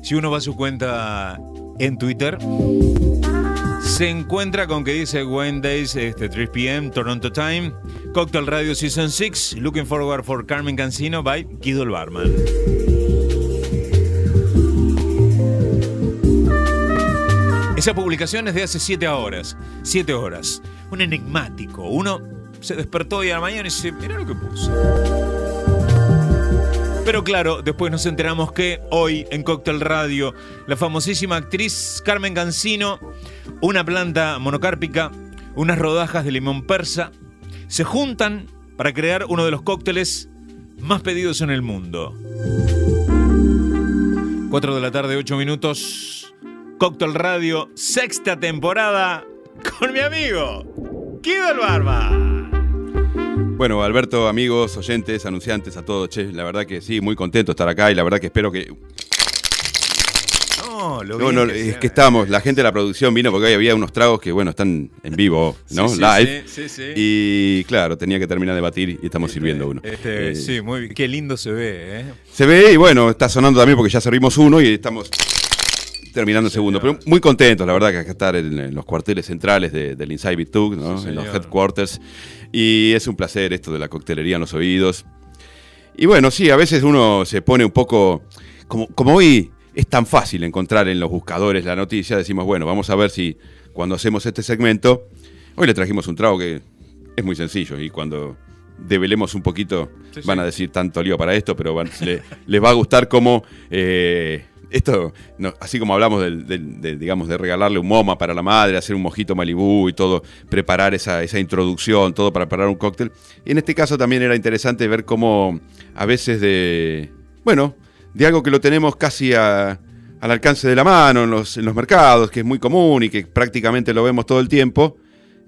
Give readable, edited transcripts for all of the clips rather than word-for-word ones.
Si uno va a su cuenta en Twitter, se encuentra con que dice Wednesdays, 3 p.m. Toronto Time, Cocktail Radio Season 6, Looking Forward for Carmen Cancino by Guido el Barman. Esa publicación es de hace 7 horas. 7 horas. Un enigmático. Uno se despertó hoy a la mañana y dice, mirá lo que puse. Pero claro, después nos enteramos que hoy en Cocktail Radio, la famosísima actriz Carmen Cancino, una planta monocárpica, unas rodajas de limón persa, se juntan para crear uno de los cócteles más pedidos en el mundo. 4 de la tarde, 8 minutos. Cocktail Radio, 6ª temporada, con mi amigo Guido el Barman. Bueno, Alberto, amigos, oyentes, anunciantes, a todos, che, la verdad que sí, muy contento de estar acá y la verdad que espero que... Es que estamos, la gente de la producción vino porque hoy había unos tragos que, bueno, están en vivo, ¿no? Sí, Live. Sí. Y claro, tenía que terminar de batir y estamos sirviendo uno. Sí, muy bien. Qué lindo se ve, ¿eh? Se ve y bueno, está sonando también porque ya servimos uno y estamos terminando el segundo. Pero muy contentos, la verdad, que acá estar en los cuarteles centrales del Inside Bitug, ¿no? Sí, en los headquarters. Y es un placer esto de la coctelería en los oídos. Y bueno, sí, a veces uno se pone un poco... Como hoy es tan fácil encontrar en los buscadores la noticia, decimos, bueno, vamos a ver si cuando hacemos este segmento... Hoy le trajimos un trago que es muy sencillo y cuando develemos un poquito van a decir tanto lío para esto, pero les va a gustar cómo... Esto, no, así como hablamos digamos, de regalarle un MoMA para la madre, hacer un mojito Malibú y todo, preparar esa introducción, todo para preparar un cóctel. Y en este caso también era interesante ver cómo a veces de algo que lo tenemos casi al alcance de la mano en los mercados, que es muy común y que prácticamente lo vemos todo el tiempo,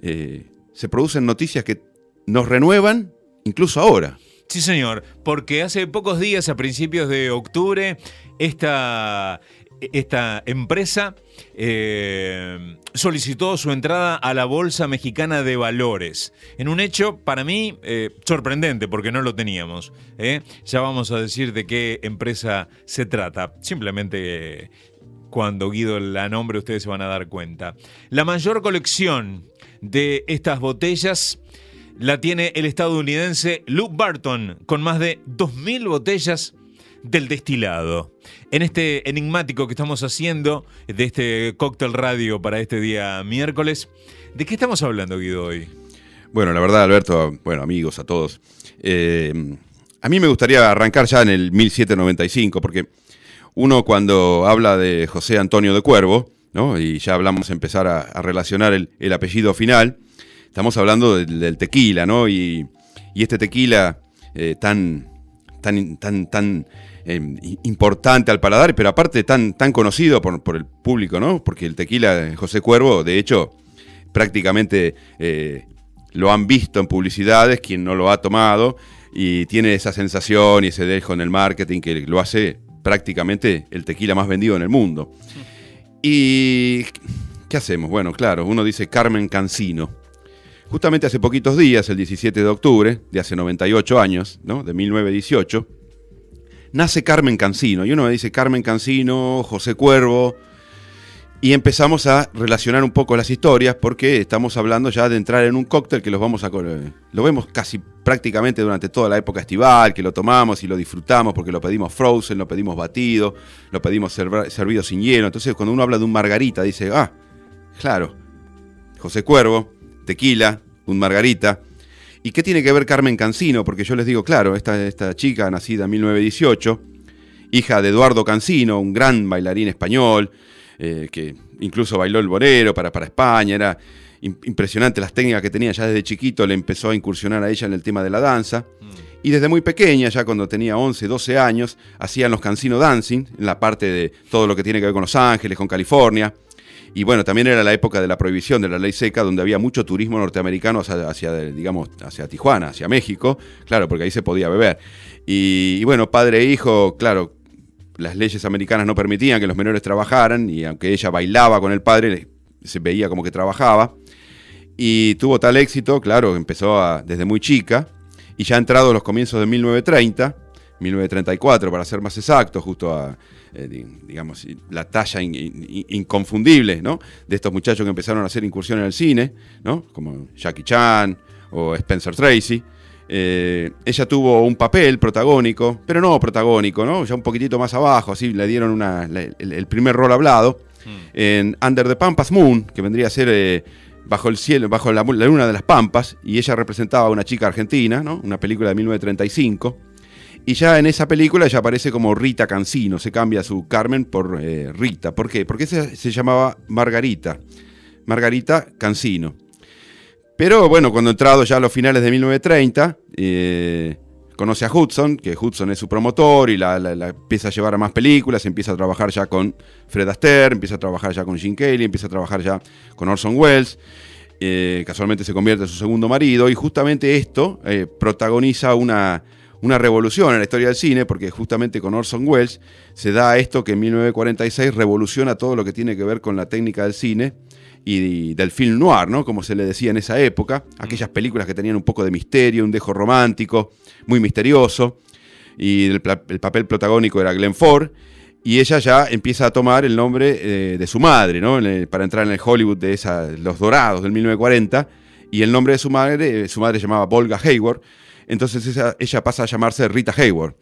se producen noticias que nos renuevan incluso ahora. Sí, señor, porque hace pocos días, a principios de octubre, esta empresa solicitó su entrada a la Bolsa Mexicana de Valores. En un hecho, para mí, sorprendente, porque no lo teníamos. Ya vamos a decir de qué empresa se trata. Simplemente, cuando Guido la nombre, ustedes se van a dar cuenta. La mayor colección de estas botellas la tiene el estadounidense Luke Barton, con más de 2.000 botellas del destilado. En este enigmático que estamos haciendo, de este Cocktail Radio para este día miércoles, ¿de qué estamos hablando, Guido, hoy? Bueno, la verdad, Alberto, amigos, a todos. A mí me gustaría arrancar ya en el 1795, porque uno cuando habla de José Antonio de Cuervo, ¿no? Y ya empezar a relacionar el apellido final. Estamos hablando del tequila, ¿no? Y este tequila tan importante al paladar, pero aparte tan conocido por el público, ¿no? Porque el tequila José Cuervo, de hecho, prácticamente lo han visto en publicidades, quien no lo ha tomado, y tiene esa sensación y ese dejo en el marketing que lo hace prácticamente el tequila más vendido en el mundo. ¿Y qué hacemos? Bueno, claro, uno dice Carmen Cancino. Justamente hace poquitos días, el 17 de octubre, de hace 98 años, ¿no? De 1918, nace Carmen Cancino. Y uno me dice Carmen Cancino, José Cuervo, y empezamos a relacionar un poco las historias porque estamos hablando ya de entrar en un cóctel que lo vemos casi prácticamente durante toda la época estival, que lo tomamos y lo disfrutamos porque lo pedimos frozen, lo pedimos batido, lo pedimos servido sin hielo. Entonces cuando uno habla de un margarita dice, claro, José Cuervo, tequila, un margarita. ¿Y qué tiene que ver Carmen Cancino? Porque yo les digo, claro, esta chica nacida en 1918, hija de Eduardo Cancino, un gran bailarín español, que incluso bailó el bolero para España, era impresionante las técnicas que tenía ya desde chiquito, le empezó a incursionar a ella en el tema de la danza. Y desde muy pequeña, ya cuando tenía 11, 12 años, hacían los Cancino Dancing, en la parte de todo lo que tiene que ver con Los Ángeles, con California. Y bueno, también era la época de la prohibición de la ley seca, donde había mucho turismo norteamericano hacia Tijuana, hacia México, claro, porque ahí se podía beber. Y bueno, padre e hijo, claro, las leyes americanas no permitían que los menores trabajaran, y aunque ella bailaba con el padre, se veía como que trabajaba. Y tuvo tal éxito, claro, empezó desde muy chica, y ya entrado los comienzos de 1930, 1934 para ser más exacto, justo digamos, la talla inconfundible, ¿no?, de estos muchachos que empezaron a hacer incursión en el cine, ¿no?, como Jackie Chan o Spencer Tracy. Ella tuvo un papel protagónico, pero no protagónico, ¿no?, ya un poquitito más abajo, así le dieron el primer rol hablado en Under the Pampas Moon, que vendría a ser bajo el cielo, bajo la luna de las Pampas, y ella representaba a una chica argentina, ¿no?, una película de 1935. Y ya en esa película ella aparece como Rita Cancino, se cambia su Carmen por Rita. ¿Por qué? Porque se llamaba Margarita Cancino. Pero bueno, cuando entrado ya a los finales de 1930, conoce a Hudson, que Hudson es su promotor y la empieza a llevar a más películas, empieza a trabajar ya con Fred Astaire, empieza a trabajar ya con Gene Kelly, empieza a trabajar ya con Orson Welles. Casualmente se convierte en su segundo marido, y justamente esto protagoniza una revolución en la historia del cine, porque justamente con Orson Welles se da esto que en 1946 revoluciona todo lo que tiene que ver con la técnica del cine y del film noir, ¿no?, como se le decía en esa época, aquellas películas que tenían un poco de misterio, un dejo romántico, muy misterioso, y el papel protagónico era Glenn Ford, y ella ya empieza a tomar el nombre de su madre, ¿no?, para entrar en el Hollywood de Los Dorados del 1940, y el nombre de su madre se llamaba Volga Hayward. Entonces ella pasa a llamarse Rita Hayworth.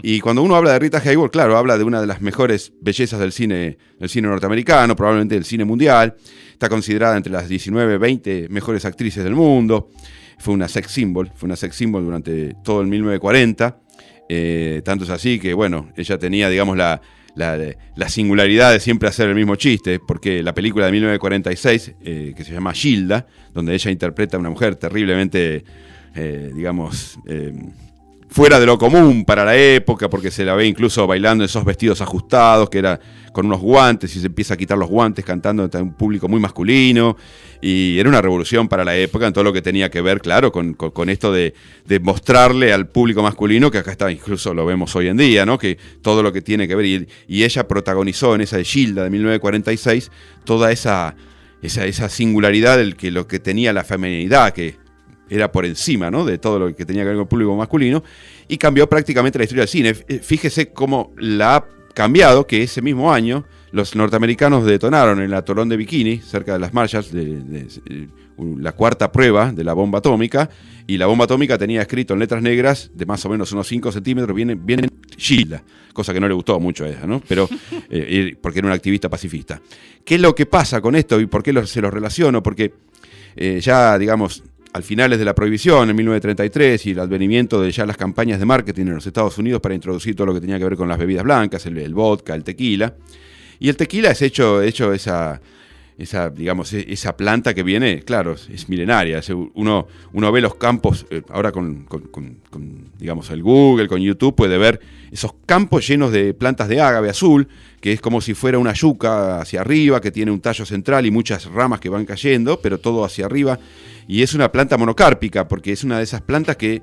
Y cuando uno habla de Rita Hayworth, claro, habla de una de las mejores bellezas del cine norteamericano, probablemente del cine mundial. Está considerada entre las 19, 20 mejores actrices del mundo. Fue una sex symbol durante todo el 1940. Tanto es así que, bueno, ella tenía, digamos, la singularidad de siempre hacer el mismo chiste, porque la película de 1946, que se llama Gilda, donde ella interpreta a una mujer terriblemente... fuera de lo común para la época, porque se la ve incluso bailando en esos vestidos ajustados, que era con unos guantes, y se empieza a quitar los guantes cantando ante un público muy masculino, y era una revolución para la época en todo lo que tenía que ver, claro, con esto de mostrarle al público masculino, que acá está, incluso lo vemos hoy en día, ¿no?, que todo lo que tiene que ver, y ella protagonizó en esa de Gilda de 1946 toda esa singularidad que lo que tenía la feminidad, que era por encima, ¿no?, de todo lo que tenía que ver con el público masculino, y cambió prácticamente la historia del cine. Fíjese cómo la ha cambiado, que ese mismo año los norteamericanos detonaron en el atolón de Bikini, cerca de las Marshalls, la cuarta prueba de la bomba atómica, y la bomba atómica tenía escrito en letras negras de más o menos unos 5 centímetros, viene Gilda, cosa que no le gustó mucho a ella, ¿no?, pero porque era una activista pacifista. ¿Qué es lo que pasa con esto y por qué se lo relaciono? Porque ya, digamos, al finales de la prohibición, en 1933, y el advenimiento de ya las campañas de marketing en los Estados Unidos para introducir todo lo que tenía que ver con las bebidas blancas, el vodka, el tequila. Y el tequila es hecho esa planta que viene, claro, es milenaria. Uno ve los campos, ahora con digamos, el Google, con YouTube, puede ver esos campos llenos de plantas de ágave azul, que es como si fuera una yuca hacia arriba, que tiene un tallo central y muchas ramas que van cayendo, pero todo hacia arriba. Y es una planta monocárpica, porque es una de esas plantas que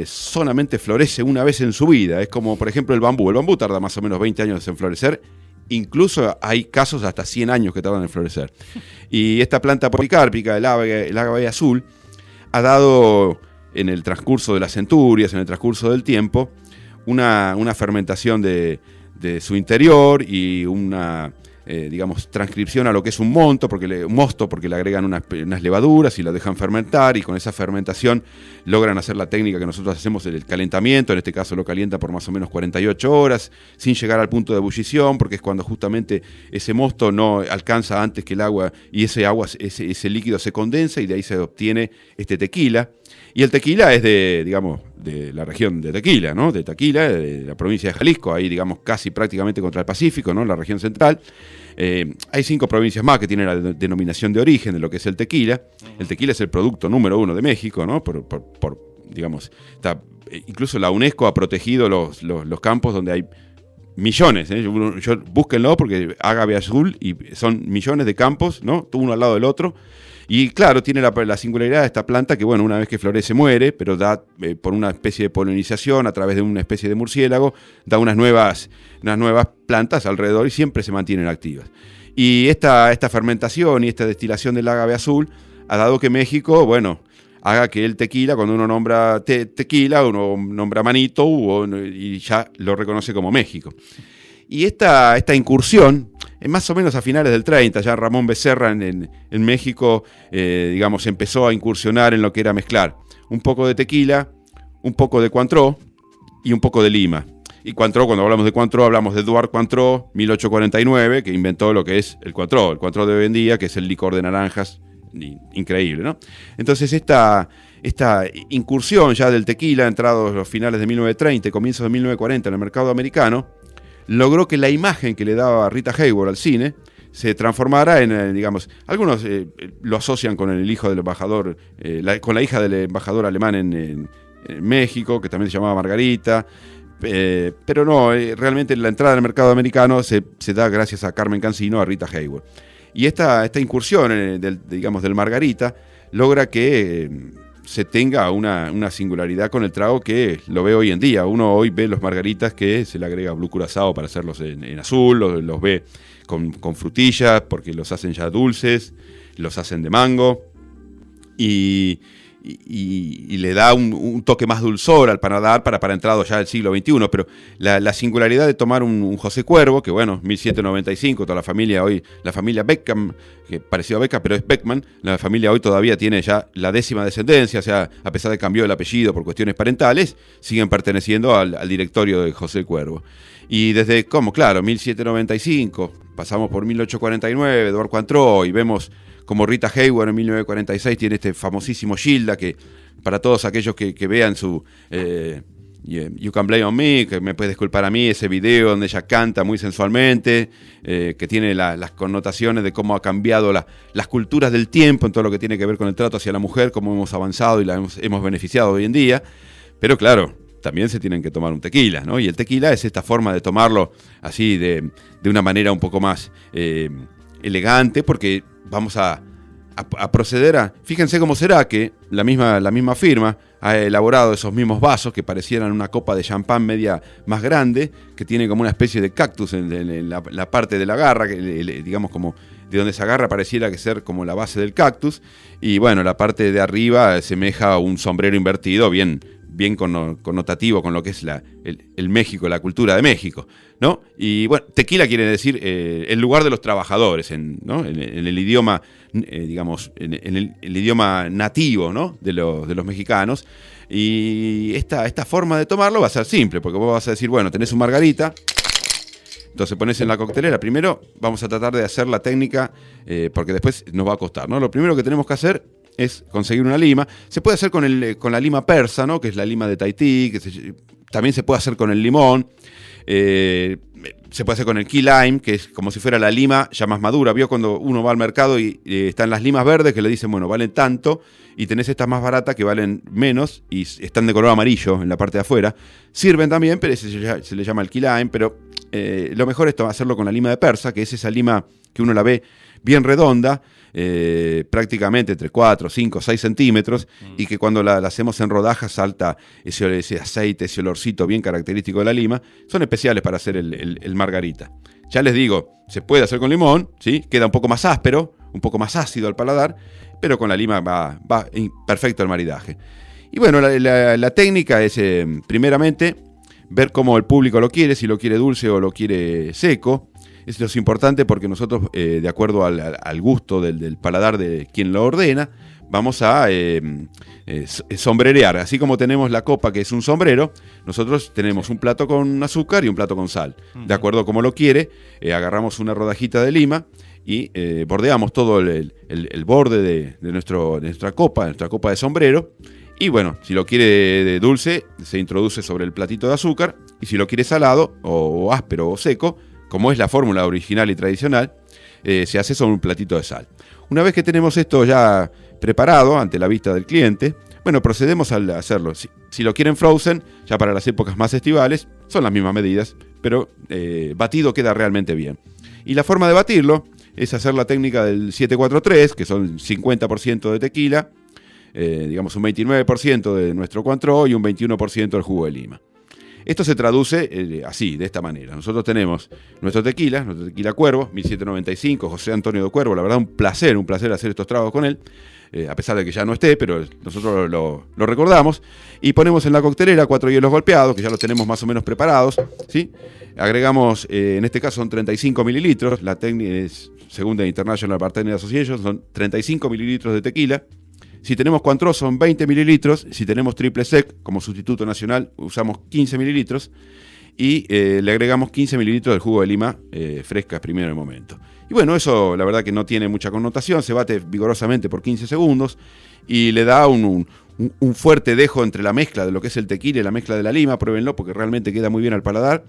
solamente florece una vez en su vida. Es como, por ejemplo, el bambú. El bambú tarda más o menos 20 años en florecer. Incluso hay casos hasta 100 años que tardan en florecer. Y esta planta policárpica, el ágave azul, ha dado en el transcurso de las centurias, en el transcurso del tiempo, una fermentación de su interior y una... digamos, transcripción a lo que es un mosto, porque le agregan unas levaduras y lo dejan fermentar, y con esa fermentación logran hacer la técnica que nosotros hacemos, el calentamiento. En este caso lo calienta por más o menos 48 horas, sin llegar al punto de ebullición, porque es cuando justamente ese mosto no alcanza antes que el agua, y ese líquido se condensa, y de ahí se obtiene este tequila. Y el tequila es de la región de Tequila, ¿no?, de Tequila, de la provincia de Jalisco, ahí, digamos, casi prácticamente contra el Pacífico, ¿no?, la región central. Hay 5 provincias más que tienen la denominación de origen de lo que es el tequila. El tequila es el producto número 1 de México, ¿no?, digamos, incluso la UNESCO ha protegido los campos donde hay millones, búsquenlo, porque ágave azul, y son millones de campos, ¿no?, uno al lado del otro. Y claro, tiene la singularidad de esta planta que, bueno, una vez que florece muere, pero da por una especie de polinización a través de una especie de murciélago, da unas nuevas plantas alrededor, y siempre se mantienen activas. Y esta fermentación y esta destilación del ágave azul ha dado que México, bueno, haga que el tequila, cuando uno nombra tequila, uno nombra Manito, y ya lo reconoce como México. Y esta incursión, más o menos a finales del 30, ya Ramón Becerra en México, digamos, empezó a incursionar en lo que era mezclar un poco de tequila, un poco de Cointreau y un poco de lima. Y Cointreau, cuando hablamos de Cointreau, hablamos de Edouard Cointreau, 1849, que inventó lo que es el Cointreau de hoy en día, que es el licor de naranjas, increíble, ¿no? Entonces esta incursión ya del tequila, entrados los finales de 1930 y comienzos de 1940 en el mercado americano, logró que la imagen que le daba Rita Hayworth al cine se transformara en, digamos, algunos lo asocian con el hijo del embajador, con la hija del embajador alemán en México, que también se llamaba Margarita, pero no, realmente la entrada al mercado americano se da gracias a Carmen Cansino, a Rita Hayworth. Y esta incursión del Margarita logra que se tenga una singularidad con el trago que lo ve hoy en día. Uno hoy ve los margaritas que se le agrega Blue Curazao para hacerlos en azul, los ve con frutillas porque los hacen ya dulces, los hacen de mango y le da un toque más dulzor al paladar para entrado ya del siglo XXI, pero la singularidad de tomar un José Cuervo, que bueno, 1795, toda la familia hoy, la familia Beckham, que pareció a Beckham, pero es Beckman, la familia hoy todavía tiene ya la 10ª descendencia, o sea, a pesar de que cambió el apellido por cuestiones parentales, siguen perteneciendo al directorio de José Cuervo. Y desde, claro, 1795, pasamos por 1849, Edouard Cointreau, y vemos como Rita Hayworth en 1946 tiene este famosísimo Gilda, que para todos aquellos que vean su You Can Blame on Me, que me puedes disculpar a mí, ese video donde ella canta muy sensualmente, que tiene las connotaciones de cómo ha cambiado las culturas del tiempo en todo lo que tiene que ver con el trato hacia la mujer, cómo hemos avanzado y la hemos beneficiado hoy en día. Pero claro, también se tienen que tomar un tequila, ¿no? Y el tequila es esta forma de tomarlo así de una manera un poco más elegante, porque vamos a proceder a... Fíjense cómo será que la misma firma ha elaborado esos mismos vasos que parecieran una copa de champán media más grande, que tiene como una especie de cactus en la parte de la garra, que, digamos como de donde se agarra pareciera que ser como la base del cactus, y bueno, la parte de arriba semeja a un sombrero invertido bien connotativo con lo que es el México, la cultura de México, ¿no? Y bueno, tequila quiere decir el lugar de los trabajadores, ¿no? en el idioma, digamos, en el idioma nativo, ¿no? de los mexicanos. Y esta forma de tomarlo va a ser simple, porque vos vas a decir, bueno, tenés un margarita, entonces pones en la coctelera. Primero vamos a tratar de hacer la técnica, porque después nos va a costar, ¿no? Lo primero que tenemos que hacer es conseguir una lima. Se puede hacer con la lima persa, ¿no? Que es la lima de Tahití, también se puede hacer con el limón, se puede hacer con el key lime, que es como si fuera la lima ya más madura. Vio cuando uno va al mercado y están las limas verdes que le dicen, bueno, valen tanto, y tenés estas más baratas que valen menos y están de color amarillo en la parte de afuera. Sirven también, pero se le llama el key lime, pero lo mejor es hacerlo con la lima de persa, que es esa lima que uno la ve bien redonda, prácticamente entre 4, 5, 6 centímetros, y que cuando la hacemos en rodajas salta ese aceite, ese olorcito bien característico de la lima. Son especiales para hacer el margarita. Ya les digo, se puede hacer con limón, ¿sí? Queda un poco más áspero, un poco más ácido al paladar, pero con la lima va perfecto el maridaje. Y bueno, la técnica es primeramente ver cómo el público lo quiere, si lo quiere dulce o lo quiere seco. Esto es importante porque nosotros, de acuerdo al gusto del paladar de quien lo ordena, vamos a sombrerear. Así como tenemos la copa, que es un sombrero, nosotros tenemos un plato con azúcar y un plato con sal. De acuerdo a como lo quiere, agarramos una rodajita de lima y bordeamos todo el borde de nuestra copa de sombrero. Y bueno, si lo quiere de dulce, se introduce sobre el platito de azúcar. Y si lo quiere salado, o áspero o seco, como es la fórmula original y tradicional, se hace sobre un platito de sal. Una vez que tenemos esto ya preparado ante la vista del cliente, bueno, procedemos a hacerlo. Si lo quieren frozen, ya para las épocas más estivales, son las mismas medidas, pero batido queda realmente bien. Y la forma de batirlo es hacer la técnica del 743, que son 50% de tequila, digamos un 29% de nuestro Cointreau y un 21% del jugo de lima. Esto se traduce así, de esta manera. Nosotros tenemos nuestro tequila Cuervo, 1795, José Antonio de Cuervo. La verdad, un placer hacer estos tragos con él. a pesar de que ya no esté, pero nosotros lo recordamos. Y ponemos en la coctelera 4 hielos golpeados, que ya los tenemos más o menos preparados, ¿sí? Agregamos, en este caso son 35 mililitros, la técnica es según la International Bartender Association, son 35 mililitros de tequila. Si tenemos Cointreau son 20 mililitros, si tenemos Triple Sec como sustituto nacional usamos 15 mililitros y le agregamos 15 mililitros del jugo de lima fresca primero en el momento. Y bueno, eso la verdad que no tiene mucha connotación, se bate vigorosamente por 15 segundos y le da un fuerte dejo entre la mezcla de lo que es el tequila y la mezcla de la lima. Pruébenlo porque realmente queda muy bien al paladar.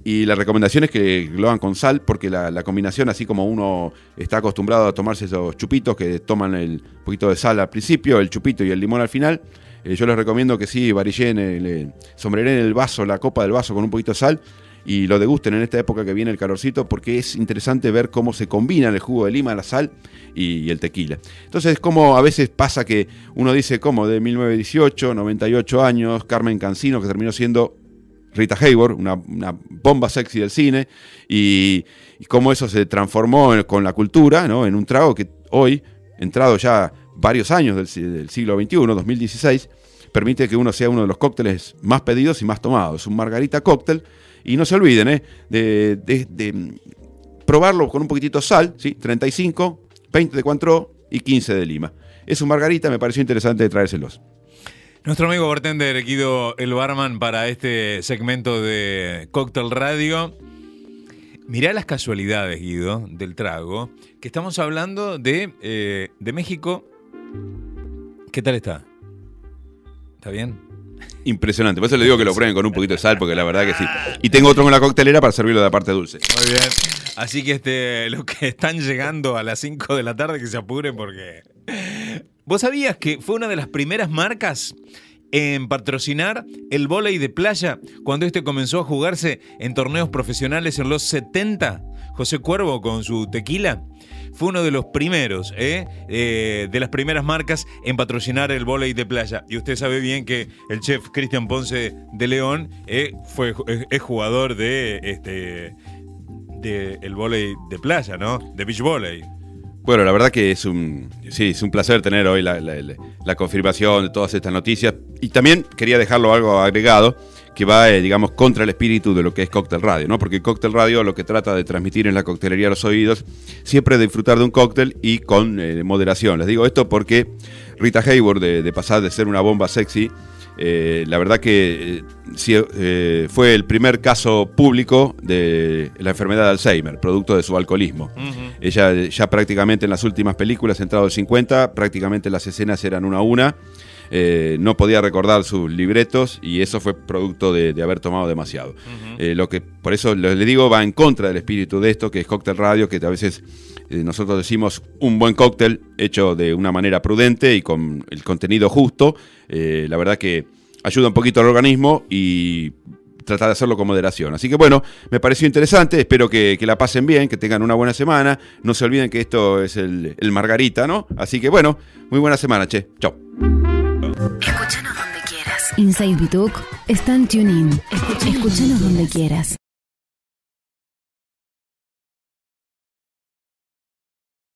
Y la recomendación es que lo hagan con sal, porque la combinación, así como uno está acostumbrado a tomarse esos chupitos que toman el poquito de sal al principio, el chupito y el limón al final, yo les recomiendo que sí varillen, sombreren el vaso, la copa del vaso con un poquito de sal y lo degusten en esta época que viene el calorcito, porque es interesante ver cómo se combinan el jugo de lima, la sal y el tequila. Entonces, como a veces pasa que uno dice, como de 1918, 98 años, Carmen Cansino, que terminó siendo Rita Hayworth, una bomba sexy del cine, y cómo eso se transformó con la cultura, ¿no? En un trago que hoy, entrado ya varios años del siglo XXI, 2016, permite que uno sea uno de los cócteles más pedidos y más tomados. Un margarita cóctel, y no se olviden de probarlo con un poquitito de sal, ¿sí? 35, 20 de Cointreau y 15 de lima. Es un margarita, me pareció interesante traérselos. Nuestro amigo bartender Guido el Barman para este segmento de Cóctel Radio. Mirá las casualidades, Guido, del trago, que estamos hablando de México. ¿Qué tal está? ¿Está bien? Impresionante, por eso le digo que lo prueben con un poquito de sal, porque la verdad que sí. Y tengo otro en la coctelera para servirlo de la parte dulce. Muy bien. Así que los que están llegando a las 5 de la tarde, que se apuren porque... ¿Vos sabías que fue una de las primeras marcas en patrocinar el vóley de playa cuando este comenzó a jugarse en torneos profesionales en los 70? José Cuervo con su tequila fue uno de los primeros, de las primeras marcas en patrocinar el vóley de playa. Y usted sabe bien que el chef Cristian Ponce de León es jugador de el vóley de playa, ¿no? De beach volley. Bueno, la verdad que es un placer tener hoy la confirmación de todas estas noticias. Y también quería dejarlo algo agregado que va, digamos, contra el espíritu de lo que es Cóctel Radio, ¿no? Porque Cóctel Radio lo que trata de transmitir en la coctelería a los oídos, siempre de disfrutar de un cóctel y con moderación. Les digo esto porque Rita Hayworth, de pasar de ser una bomba sexy, la verdad que fue el primer caso público de la enfermedad de Alzheimer, producto de su alcoholismo. Uh-huh. Ella ya prácticamente en las últimas películas, entrado el 50, prácticamente las escenas eran una a una. No podía recordar sus libretos y eso fue producto de haber tomado demasiado. Uh-huh. Lo que por eso le digo va en contra del espíritu de esto, que es Cóctel Radio, que a veces nosotros decimos un buen cóctel hecho de una manera prudente y con el contenido justo. La verdad que ayuda un poquito al organismo y tratar de hacerlo con moderación. Así que bueno, me pareció interesante, espero que la pasen bien, que tengan una buena semana. No se olviden que esto es el Margarita, ¿no? Así que bueno, muy buena semana, che. Chau. Escúchanos donde quieras. Inside Bituk está en TuneIn. Escúchanos donde quieras.